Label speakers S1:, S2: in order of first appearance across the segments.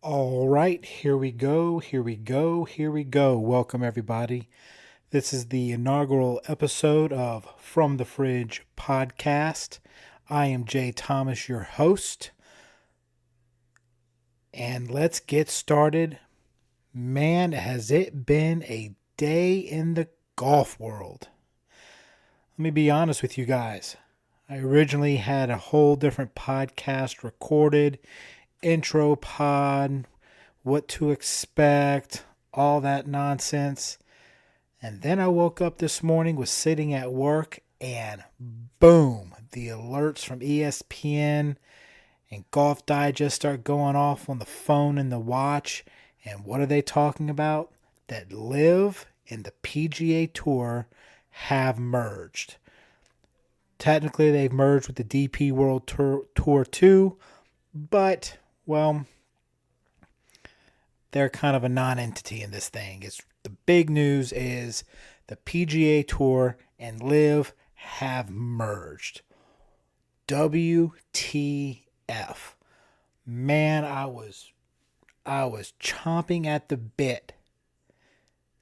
S1: All right, here we go. Here we go. Here we go. Welcome, everybody. This is the inaugural episode of From the Fringe podcast. I am Jay Thomas, your host. And let's get started. Man, has it been a day in the golf world. Let me be honest with you guys. I originally had a whole different podcast recorded, intro pod, what to expect, all that nonsense. And then I woke up this morning, was sitting at work, and boom, the alerts from ESPN and Golf Digest start going off on the phone and the watch. And what are they talking about? That Live and the PGA Tour have merged. Technically, they've merged with the DP World Tour too, but, well, they're kind of a non-entity in this thing. It's the big news is the PGA Tour and Live have merged. WTF. Man, I was chomping at the bit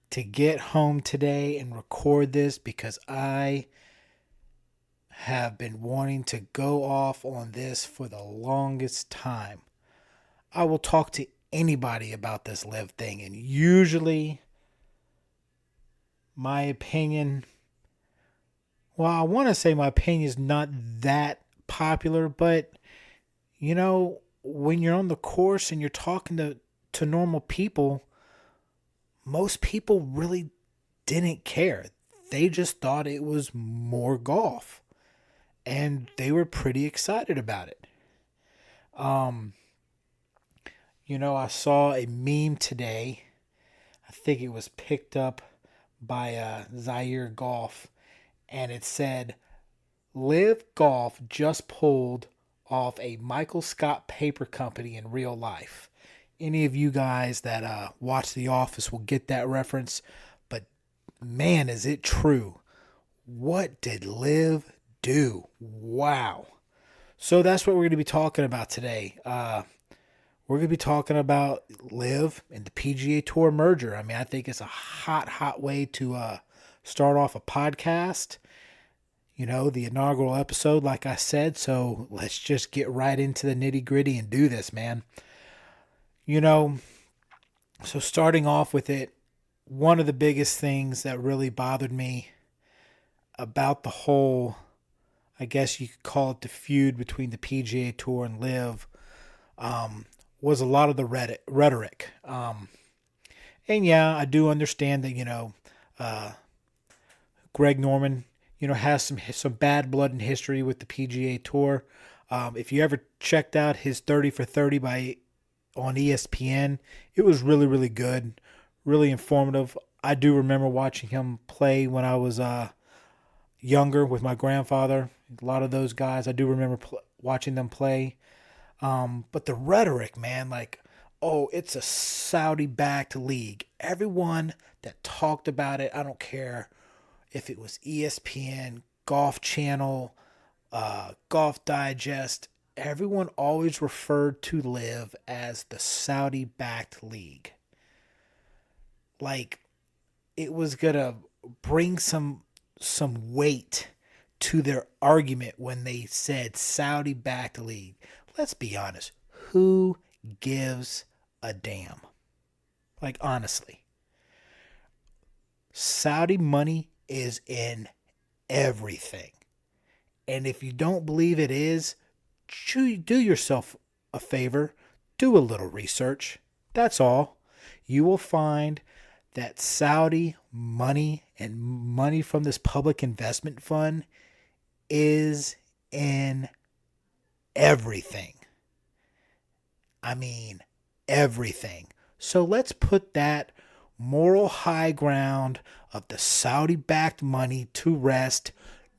S1: to get home today and record this because I have been wanting to go off on this for the longest time. I will talk to anybody about this Live thing, and usually my opinion, well, I want to say my opinion is not that popular, but when you're on the course and you're talking to normal people, most people really didn't care. They just thought it was more golf, and they were pretty excited about it. I saw a meme today. I think it was picked up by Zaire Golf, and it said, Live Golf just pulled off a Michael Scott paper company in real life. Any of you guys that watch The Office will get that reference, but man, is it true. What did Live do? Wow. So that's what we're going to be talking about today. We're going to be talking about Live and the PGA Tour merger. I mean, I think it's a hot way to start off a podcast. The inaugural episode, like I said. So let's just get right into the nitty gritty and do this, man. So starting off with it, one of the biggest things that really bothered me about the whole, I guess you could call it the feud between the PGA Tour and Live, was a lot of the rhetoric. And yeah, I do understand that, Greg Norman, has some bad blood in history with the PGA Tour. If you ever checked out his 30 for 30 on ESPN, it was really, really good, really informative. I do remember watching him play when I was younger with my grandfather. A lot of those guys, I do remember watching them play. But the rhetoric, man, like, oh, it's a Saudi-backed league. Everyone that talked about it, I don't care if it was ESPN, Golf Channel, Golf Digest, everyone always referred to Live as the Saudi-backed league. Like, it was gonna bring some weight to their argument when they said Saudi-backed league. Let's be honest. Who gives a damn? Like, honestly. Saudi money is in everything. And if you don't believe it is, do yourself a favor. Do a little research. That's all. You will find that Saudi money and money from this public investment fund is in everything. I mean, everything. So let's put that moral high ground of the Saudi-backed money to rest.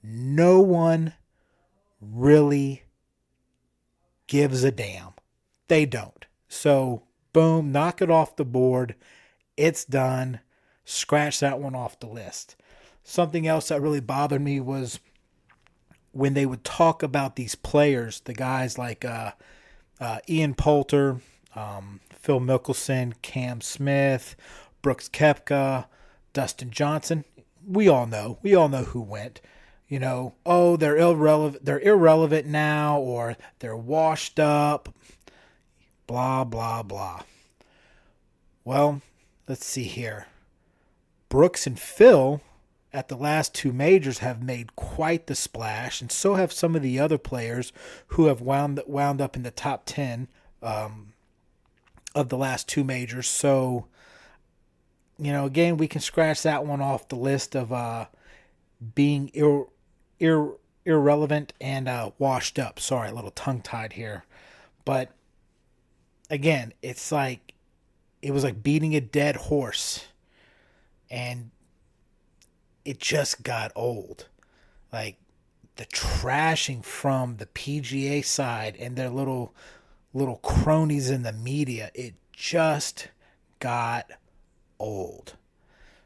S1: No one really gives a damn. They don't. So, boom, knock it off the board. It's done. Scratch that one off the list. Something else that really bothered me was when they would talk about these players, the guys like Ian Poulter, Phil Mickelson, Cam Smith, Brooks Koepka, Dustin Johnson. We all know. We all know who went. Oh, they're irrelevant. They're irrelevant now, or they're washed up. Blah blah blah. Well, let's see here. Brooks and Phil at the last two majors have made quite the splash, and so have some of the other players who have wound up in the top 10 of the last two majors. So, again, we can scratch that one off the list of being irrelevant and washed up. Sorry, a little tongue-tied here. But, again, it was like beating a dead horse. And it just got old. Like, the trashing from the PGA side and their little cronies in the media, it just got old.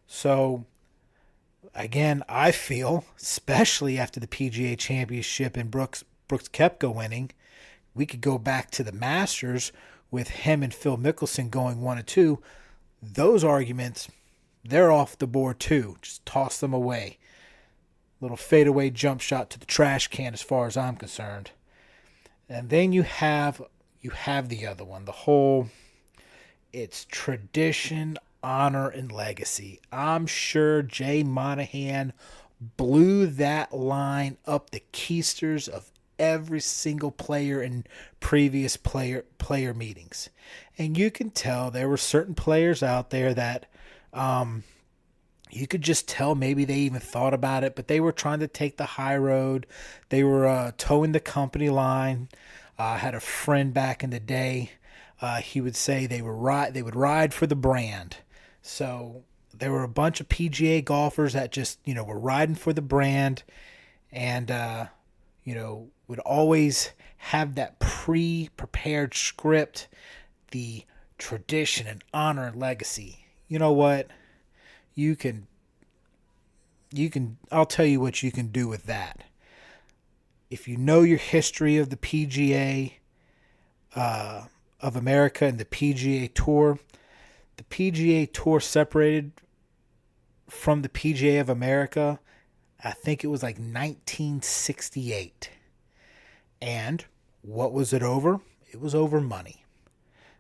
S1: So, again, I feel, especially after the PGA Championship and Brooks Koepka winning, we could go back to the Masters with him and Phil Mickelson going 1-2. Those arguments, they're off the board too. Just toss them away. Little fadeaway jump shot to the trash can as far as I'm concerned. And then you have the other one. The whole, it's tradition, honor, and legacy. I'm sure Jay Monahan blew that line up the keisters of every single player in previous player meetings. And you can tell there were certain players out there that you could just tell maybe they even thought about it, but they were trying to take the high road. They were towing the company line. I had a friend back in the day. He would say they would ride for the brand. So there were a bunch of PGA golfers that just, were riding for the brand and, would always have that pre-prepared script, the tradition and honor and legacy. You know what? I'll tell you what you can do with that. If you know your history of the PGA of America and the PGA Tour separated from the PGA of America, I think it was like 1968. And what was it over? It was over money.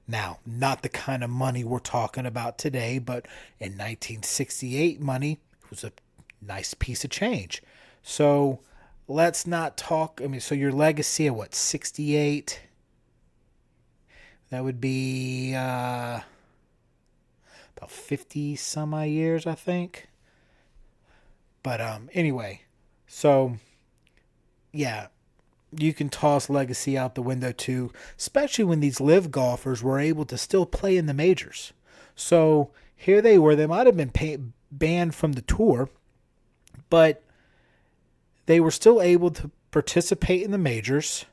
S1: Now, not the kind of money we're talking about today, but in 1968, money was a nice piece of change. So let's not talk. So your legacy of 68? That would be about 50 some odd years, I think. But anyway, so yeah. You can toss legacy out the window too, especially when these live golfers were able to still play in the majors. So here they were. They might have been banned from the tour, but they were still able to participate in the majors,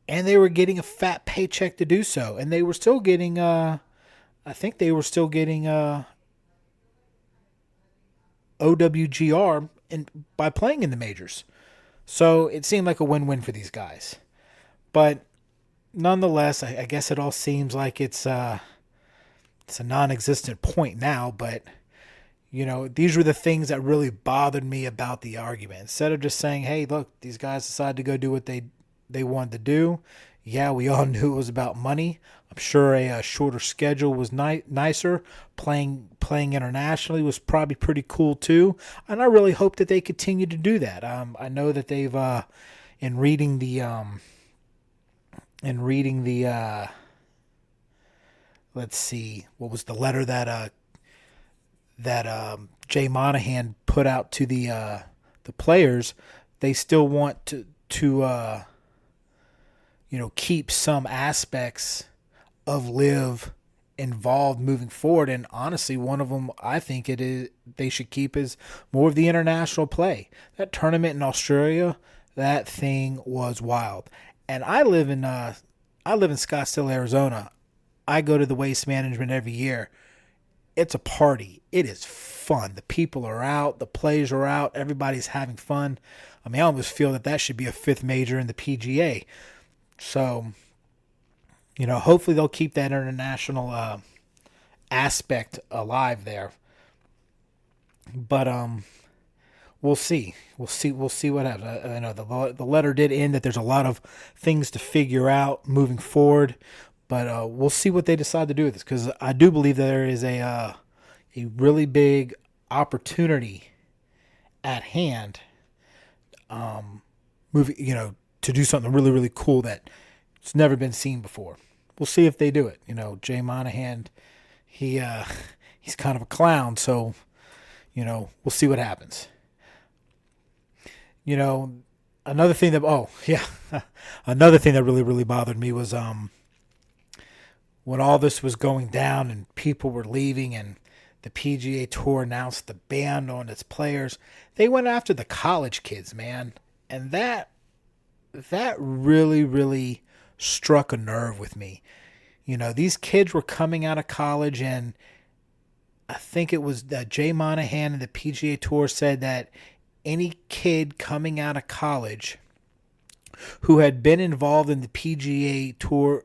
S1: and they were getting a fat paycheck to do so. And they were still getting, I think they were still getting OWGR by playing in the majors. So it seemed like a win-win for these guys. But nonetheless, I guess it all seems like it's a non-existent point now. But, these were the things that really bothered me about the argument. Instead of just saying, hey, look, these guys decided to go do what they wanted to do. Yeah, we all knew it was about money. I'm sure a shorter schedule was nicer. Playing internationally was probably pretty cool too, and I really hope that they continue to do that. I know that they've in reading the let's see, what was the letter that Jay Monahan put out to the players. They still want to keep some aspects of live involved moving forward. And honestly, one of them I think they should keep is more of the international play. That tournament in Australia, that thing was wild. And I live in Scottsdale, Arizona. I go to the Waste Management every year. It's a party. It is fun. The people are out. The players are out. Everybody's having fun. I almost feel that should be a fifth major in the PGA. So, Hopefully they'll keep that international aspect alive there. But we'll see. We'll see what happens. I know the letter did end that there's a lot of things to figure out moving forward, but we'll see what they decide to do with this, because I do believe there is a really big opportunity at hand. Moving, to do something really really cool that it's never been seen before. We'll see if they do it. Jay Monahan, he he's kind of a clown, so we'll see what happens. You know, another thing that oh yeah, another thing that really really bothered me was when all this was going down and people were leaving and the PGA Tour announced the ban on its players. They went after the college kids, man, and that really really struck a nerve with me. These kids were coming out of college, and I think it was Jay Monahan and the PGA Tour said that any kid coming out of college who had been involved in the PGA Tour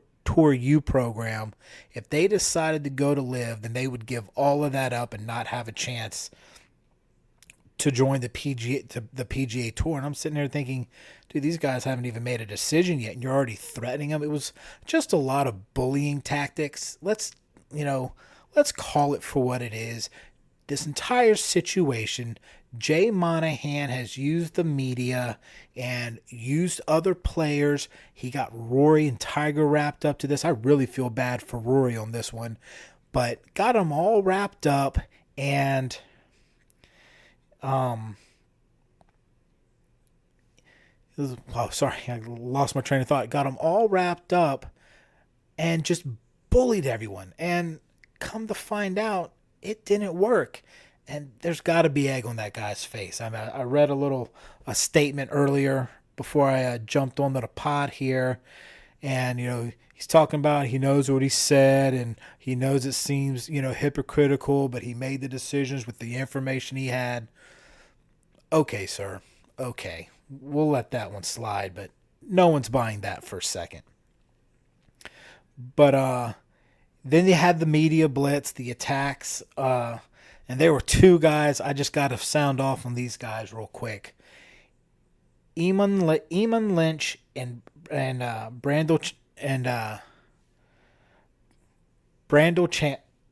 S1: U program, if they decided to go to live, then they would give all of that up and not have a chance to join the PGA Tour. And I'm sitting there thinking, dude, these guys haven't even made a decision yet, and you're already threatening them. It was just a lot of bullying tactics. Let's call it for what it is. This entire situation, Jay Monahan has used the media and used other players. He got Rory and Tiger wrapped up to this. I really feel bad for Rory on this one, but got them all wrapped up, and sorry, I lost my train of thought. Got them all wrapped up and just bullied everyone. And come to find out, it didn't work. And there's got to be egg on that guy's face. I read a statement earlier before I jumped onto the pod here, and he's talking about he knows what he said and he knows it seems hypocritical, but he made the decisions with the information he had. Okay, sir. Okay, we'll let that one slide, but no one's buying that for a second. But then you had the media blitz, the attacks, and there were two guys. I just got to sound off on these guys real quick. Eamon Lynch and Brandel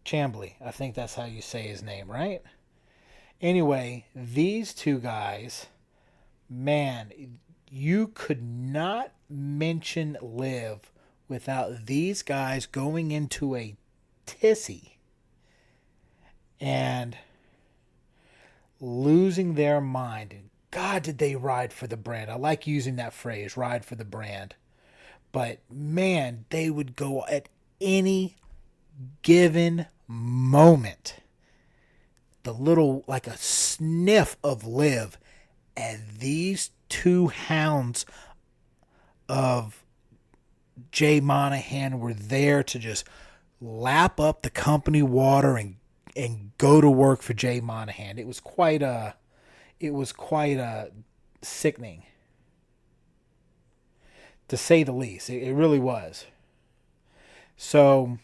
S1: Chambly. I think that's how you say his name, right? Anyway, these two guys, man, you could not mention Liv without these guys going into a tizzy and losing their mind. And God, did they ride for the brand. I like using that phrase, ride for the brand. But man, they would go at any given moment. The little, like a sniff of Liv, and these two hounds of Jay Monahan were there to just lap up the company water and go to work for Jay Monahan. It was quite sickening, to say the least. It really was. So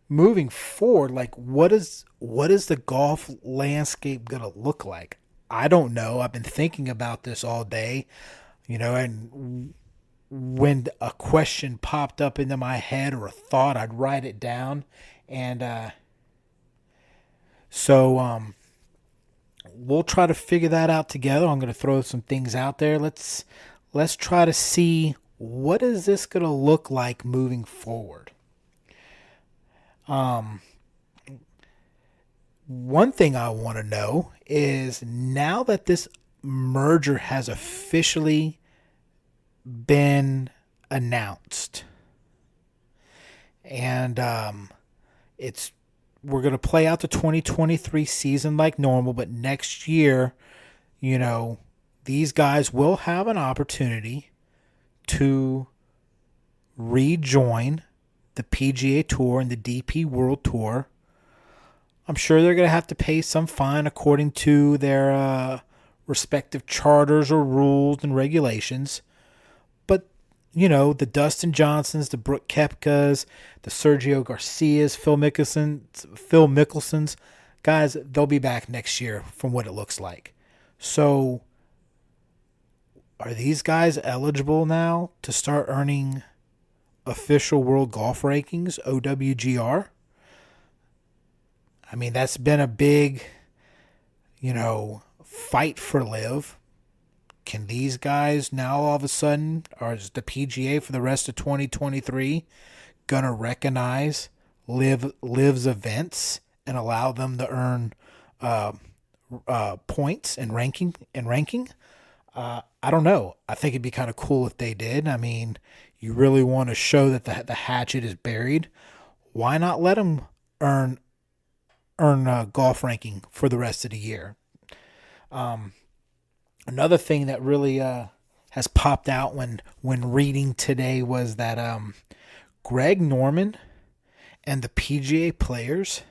S1: moving forward, like what is the golf landscape gonna look like? I don't know. I've been thinking about this all day, and when a question popped up into my head or a thought, I'd write it down. And so we'll try to figure that out together. I'm going to throw some things out there. Let's try to see, what is this going to look like moving forward. One thing I want to know is, now that this merger has officially been announced, and we're going to play out the 2023 season like normal, but next year, these guys will have an opportunity to rejoin the PGA Tour and the DP World Tour. I'm sure they're going to have to pay some fine according to their respective charters or rules and regulations. But, the Dustin Johnsons, the Brooke Koepkas, the Sergio Garcias, Phil Mickelsons, guys, they'll be back next year from what it looks like. So are these guys eligible now to start earning official world golf rankings, OWGR? I mean, that's been a big, fight for Liv. Can these guys now all of a sudden, or is the PGA for the rest of 2023 gonna recognize Liv's events and allow them to earn points and ranking? I don't know. I think it'd be kind of cool if they did. I mean, you really want to show that the hatchet is buried. Why not let them earn golf ranking for the rest of the year? Another thing that really has popped out when reading today was that Greg Norman and the PGA players,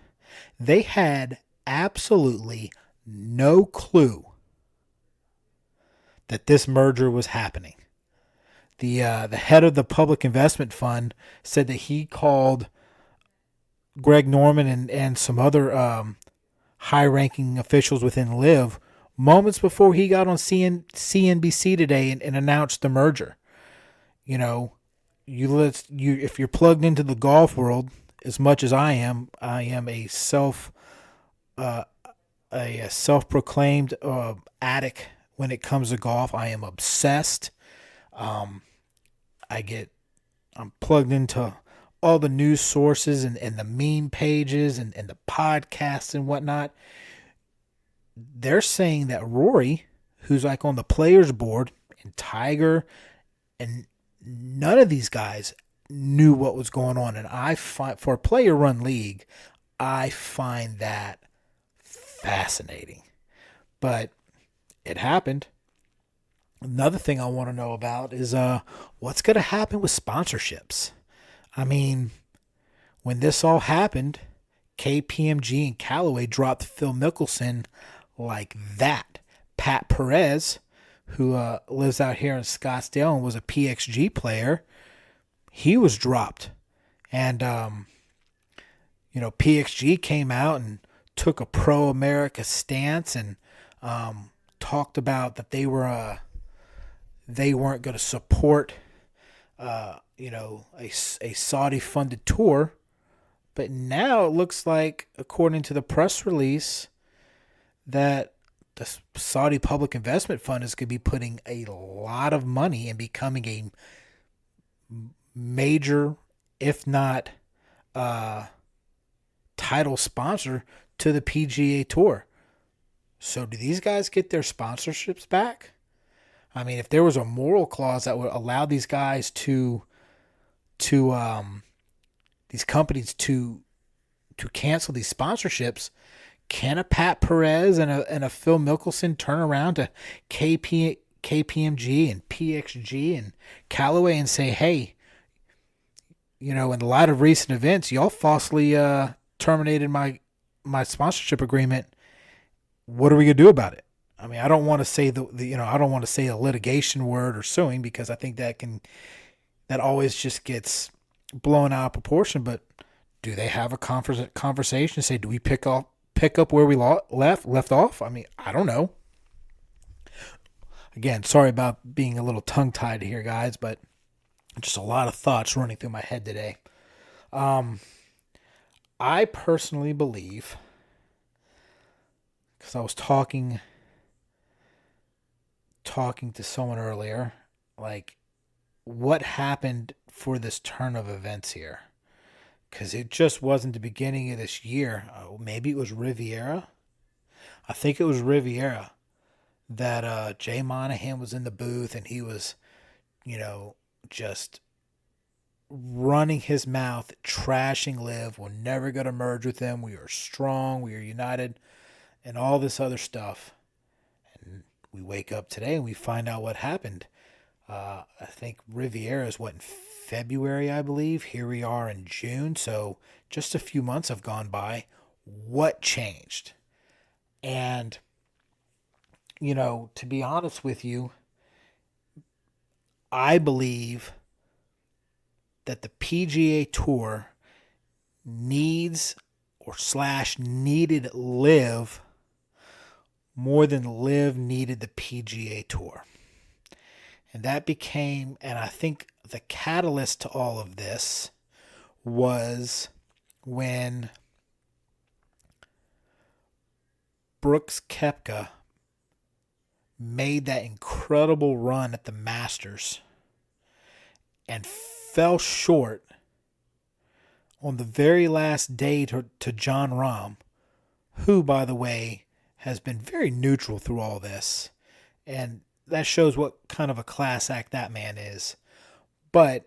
S1: they had absolutely no clue that this merger was happening. The head of the Public Investment Fund said that he called Greg Norman and some other high-ranking officials within Liv moments before he got on CNBC today and announced the merger. If you're plugged into the golf world as much as I am a self-proclaimed addict when it comes to golf. I am obsessed. I'm plugged into all the news sources and the meme pages and the podcasts and whatnot. They're saying that Rory, who's like on the players board, and Tiger, and none of these guys knew what was going on. And I find, for a player-run league, I find that fascinating. But it happened. Another thing I want to know about is what's going to happen with sponsorships. I mean, when this all happened, KPMG and Callaway dropped Phil Mickelson like that. Pat Perez, who lives out here in Scottsdale and was a PXG player, he was dropped. And, PXG came out and took a pro-America stance and talked about that they weren't going to support, a Saudi-funded tour. But now it looks like, according to the press release, that the Saudi Public Investment Fund is going to be putting a lot of money and becoming a major, if not title sponsor to the PGA Tour. So do these guys get their sponsorships back? I mean, if there was a moral clause that would allow these guys these companies to cancel these sponsorships, can a Pat Perez and a Phil Mickelson turn around to KPMG and PXG and Callaway and say, hey, in light of recent events, y'all falsely terminated my sponsorship agreement. What are we gonna do about it? I mean, I don't want to say I don't want to say a litigation word or suing, because I think that always just gets blown out of proportion. But do they have a conversation? Say, do we pick up where we left off? I mean, I don't know. Again, sorry about being a little tongue-tied here, guys, but just a lot of thoughts running through my head today. I personally believe, because I was talking to someone earlier, like, what happened for this turn of events here? Because it just wasn't the beginning of this year. Maybe it was Riviera. I think it was Riviera that Jay Monahan was in the booth and he was, just running his mouth, trashing Liv. We're never going to merge with them. We are strong. We are united, and all this other stuff. And we wake up today and we find out what happened. I think Riviera is in February, I believe. Here we are in June. So just a few months have gone by. What changed? And, to be honest with you, I believe that the PGA Tour needs or slash needed Live more than Live needed the PGA Tour. And that became, and I think the catalyst to all of this was when Brooks Koepka made that incredible run at the Masters and fell short on the very last day to Jon Rahm, who, by the way, has been very neutral through all this. And that shows what kind of a class act that man is. But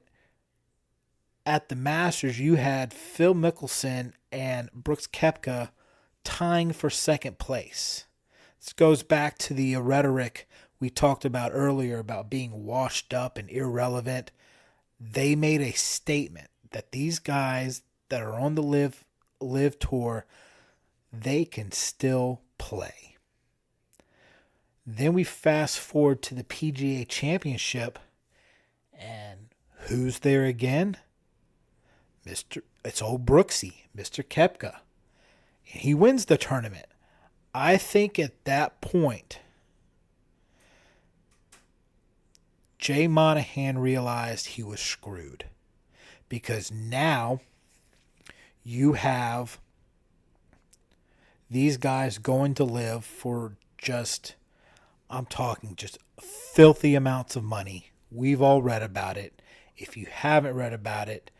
S1: at the Masters, you had Phil Mickelson and Brooks Koepka tying for second place. This goes back to the rhetoric we talked about earlier about being washed up and irrelevant. They made a statement that these guys that are on the Live Tour, they can still play. Then we fast forward to the PGA Championship, and who's there again? It's old Brooksy, Mr. Koepka. And he wins the tournament. I think at that point, Jay Monahan realized he was screwed. Because now you have these guys going to Live for I'm talking just filthy amounts of money. We've all read about it. If you haven't read about it,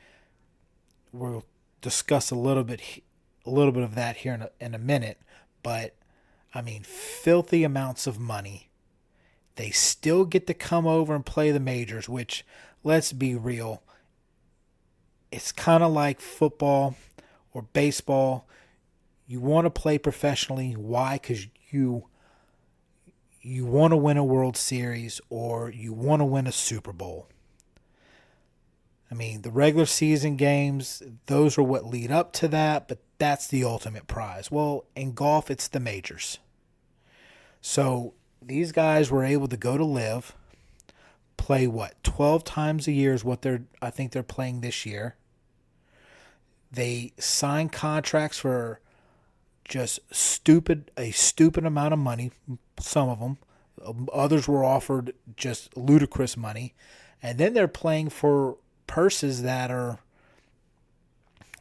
S1: we'll discuss a little bit of that here in a minute. But I mean, filthy amounts of money. They still get to come over and play the majors, which, let's be real, it's kind of like football or baseball. You want to play professionally. Why? Because you want to win a World Series or you want to win a Super Bowl. I mean, the regular season games, those are what lead up to that, but that's the ultimate prize. Well, in golf, it's the majors. So these guys were able to go to Live, play 12 times a year is what I think they're playing this year. They signed contracts for just a stupid amount of money, some of them. Others were offered just ludicrous money. And then they're playing for purses that are,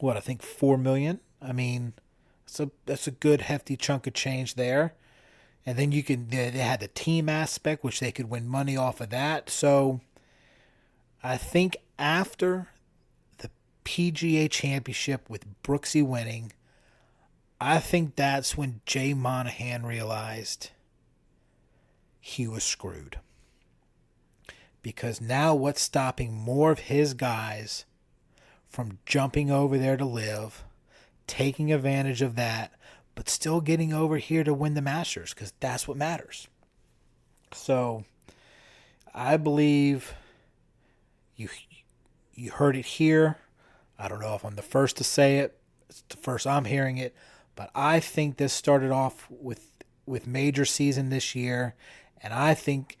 S1: I think $4 million. I mean, that's a good hefty chunk of change there. And then they had the team aspect, which they could win money off of that. So I think after the PGA Championship with Brooksy winning, I think that's when Jay Monahan realized he was screwed. Because now what's stopping more of his guys from jumping over there to Live, taking advantage of that, but still getting over here to win the Masters, because that's what matters. So I believe you heard it here. I don't know if I'm the first to say it. It's the first I'm hearing it. But I think this started off with major season this year, and I think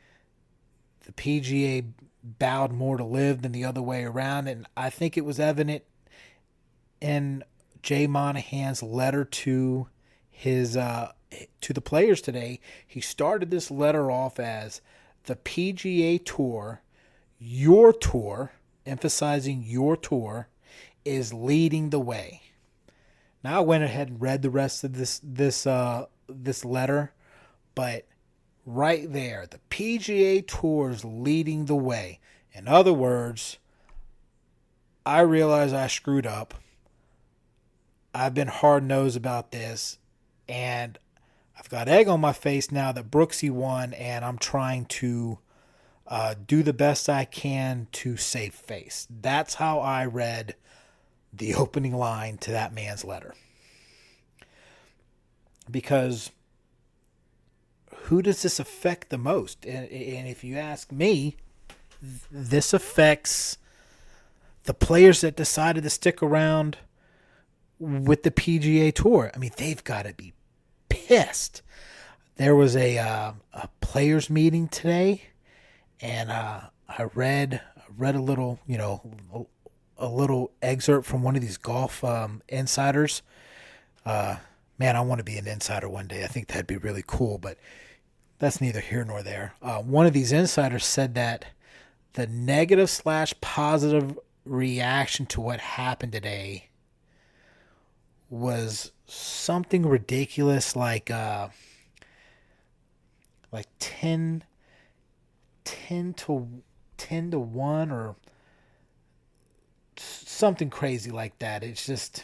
S1: the PGA bowed more to Live than the other way around, and I think it was evident in Jay Monahan's letter to the players today. He started this letter off as the PGA Tour, your tour, emphasizing your tour, is leading the way. Now I went ahead and read the rest of this letter, but right there, the PGA Tour is leading the way. In other words, I realize I screwed up. I've been hard-nosed about this, and I've got egg on my face now that Brooksy won, and I'm trying to do the best I can to save face. That's how I read the opening line to that man's letter. Because who does this affect the most? And if you ask me, this affects the players that decided to stick around with the PGA Tour. I mean, they've got to be pissed. There was a players meeting today, and I read a little, a little excerpt from one of these golf insiders. Man, I want to be an insider one day. I think that'd be really cool, but that's neither here nor there. One of these insiders said that the negative slash positive reaction to what happened today was something ridiculous, like 10 to 1 or something crazy like that. It's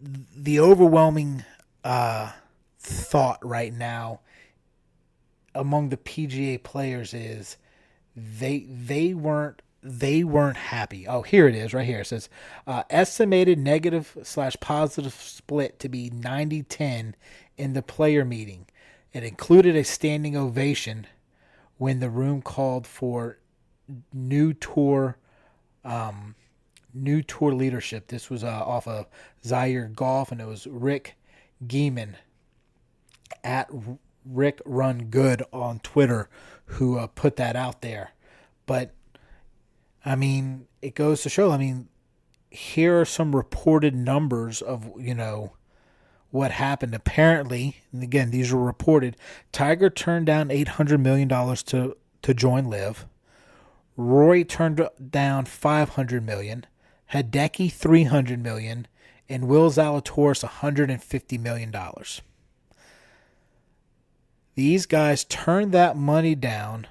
S1: the overwhelming thought right now among the PGA players is they weren't happy. Oh, here it is right here. It says estimated negative slash positive split to be 90-10 in the player meeting. It included a standing ovation when the room called for new tour leadership. This was off of Zaire Golf, and it was Rick Gehman at Rick Run Good on Twitter who put that out there. But I mean, it goes to show. I mean, here are some reported numbers of what happened. Apparently, and again, these were reported. Tiger turned down $800 million to join LIV. Rory turned down $500 million. Hideki $300 million, and Will Zalatoris $150 million. These guys turned that money down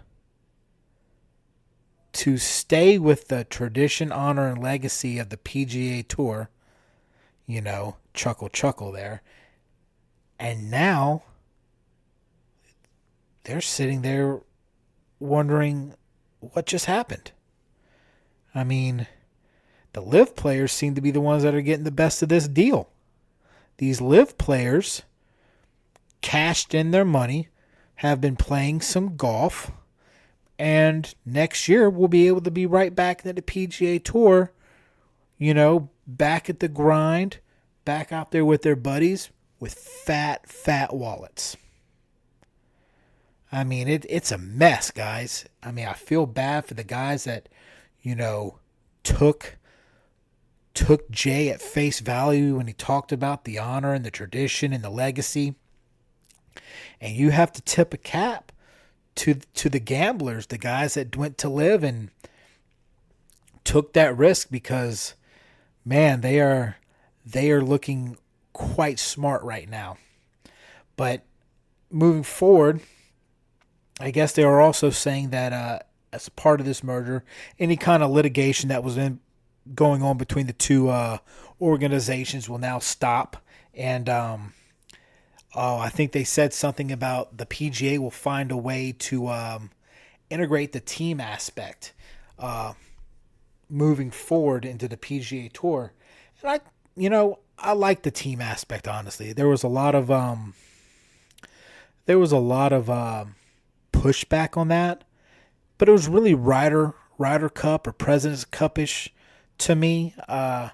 S1: to stay with the tradition, honor, and legacy of the PGA Tour. Chuckle there. And now they're sitting there wondering what just happened. I mean, the LIV players seem to be the ones that are getting the best of this deal. These LIV players cashed in their money, have been playing some golf, and next year we'll be able to be right back into the PGA Tour, back at the grind, back out there with their buddies with fat wallets. I mean, it's a mess, guys. I mean, I feel bad for the guys that, took Jay at face value when he talked about the honor and the tradition and the legacy. And you have to tip a cap to the gamblers, the guys that went to LIV and took that risk, because, man, they are looking quite smart right now. But moving forward, I guess they are also saying that as a part of this merger, any kind of litigation that was going on between the two organizations will now stop. And I think they said something about the PGA will find a way to integrate the team aspect moving forward into the PGA Tour. And I like the team aspect, honestly. There was a lot of pushback on that, but it was really Ryder Cup or President's Cup-ish to me. I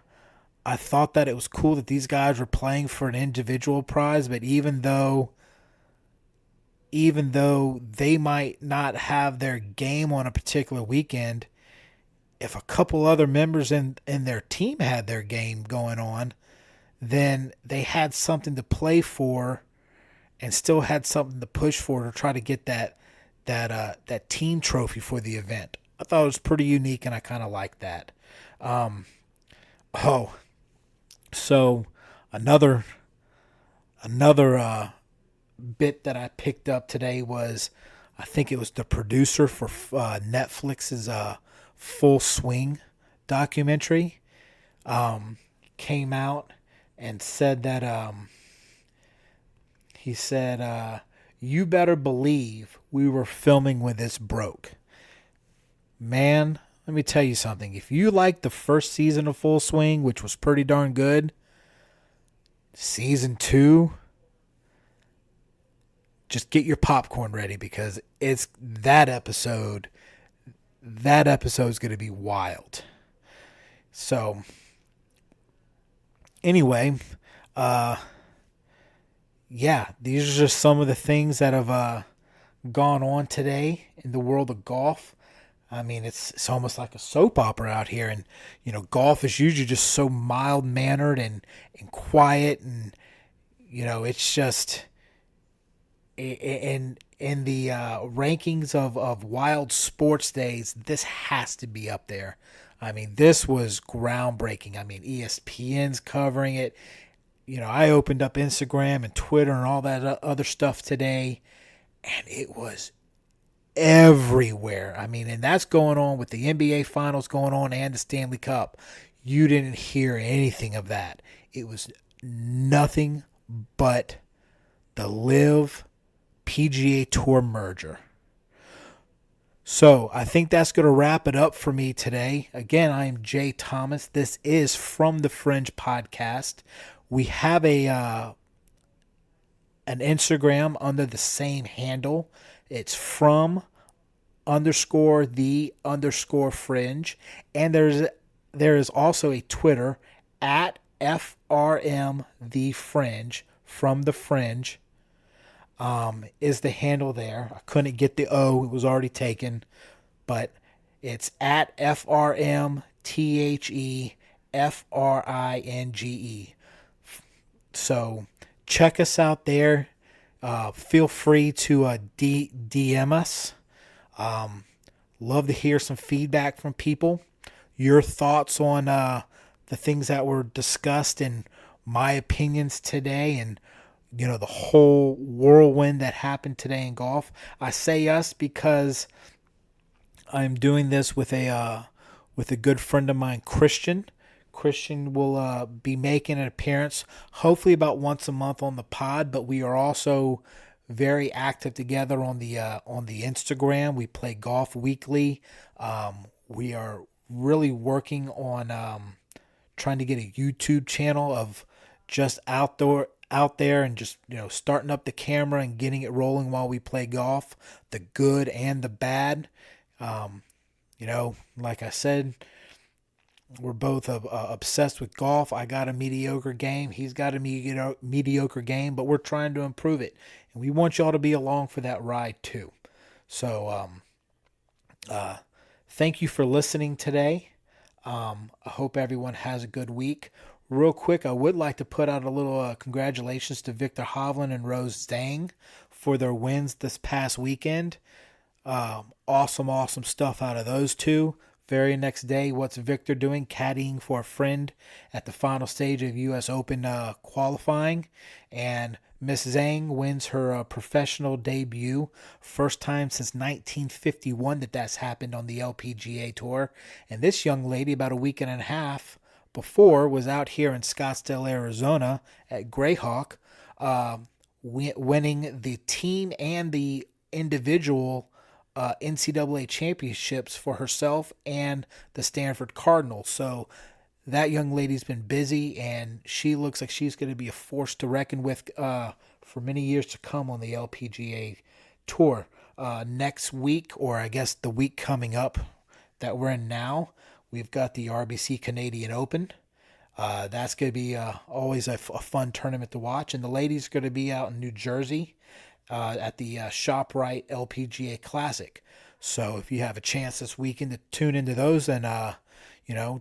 S1: thought that it was cool that these guys were playing for an individual prize, but even though they might not have their game on a particular weekend, if a couple other members in their team had their game going on, then they had something to play for and still had something to push for to try to get that team trophy for the event. I thought it was pretty unique, and I kind of liked that. So another bit that I picked up today was, I think it was the producer for Netflix's Full Swing documentary came out and said that he said, you better believe we were filming when this broke. Man, let me tell you something. If you like the first season of Full Swing, which was pretty darn good, season 2, just get your popcorn ready, because it's that episode is going to be wild. So, anyway, these are just some of the things that have gone on today in the world of golf. I mean, it's almost like a soap opera out here, and golf is usually just so mild mannered and quiet, and it's just in the rankings of wild sports days, this has to be up there. I mean, this was groundbreaking. I mean, ESPN's covering it. I opened up Instagram and Twitter and all that other stuff today, and it was everywhere. I mean, and that's going on with the NBA Finals going on and the Stanley Cup. You didn't hear anything of that. It was nothing but the Live PGA Tour merger. So I think that's going to wrap it up for me today. Again, I am Jay Thomas. This is From the Fringe podcast. We have an Instagram under the same handle. It's from underscore the underscore fringe. And there is also a Twitter at FRM the fringe, from the fringe. Is the handle there. I couldn't get the O. It was already taken. But it's at FRMTHEFRINGE. So check us out there. Feel free to DM us. Love to hear some feedback from people. Your thoughts on the things that were discussed and my opinions today, and the whole whirlwind that happened today in golf. I say us because I'm doing this with a good friend of mine, Christian. Christian will be making an appearance, hopefully about once a month on the pod. But we are also very active together on the Instagram. We play golf weekly. We are really working on trying to get a YouTube channel of just out there and just starting up the camera and getting it rolling while we play golf, the good and the bad. Like I said, we're both obsessed with golf. I got a mediocre game, he's got a mediocre game, but we're trying to improve it, and we want y'all to be along for that ride too. So thank you for listening today. I hope everyone has a good week. Real quick, I would like to put out a little congratulations to Victor Hovland and Rose Zhang for their wins this past weekend. Awesome stuff out of those two. Very next day, what's Victor doing? Caddying for a friend at the final stage of U.S. Open qualifying. And Miss Zhang wins her professional debut. First time since 1951 that's happened on the LPGA Tour. And this young lady, about a week and a half before, was out here in Scottsdale, Arizona at Greyhawk, winning the team and the individual NCAA championships for herself and the Stanford Cardinals. So that young lady's been busy, and she looks like she's going to be a force to reckon with for many years to come on the LPGA Tour. Next week, or I guess the week coming up that we're in now, we've got the RBC Canadian Open. That's going to be always a fun tournament to watch. And the ladies are going to be out in New Jersey at the ShopRite LPGA Classic. So if you have a chance this weekend to tune into those, and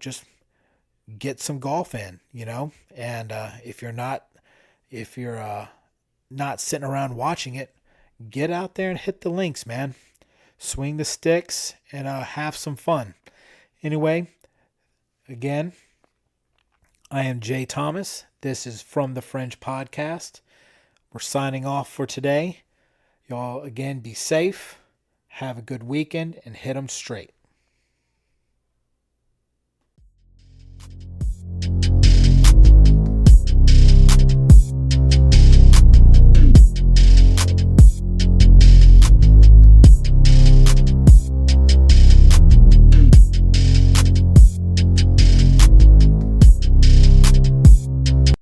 S1: just get some golf in, And if you're not sitting around watching it, get out there and hit the links, man. Swing the sticks and have some fun. Anyway, again, I am Jay Thomas. This is From the Fringe podcast. We're signing off for today. Y'all, again, be safe, have a good weekend, and hit 'em straight.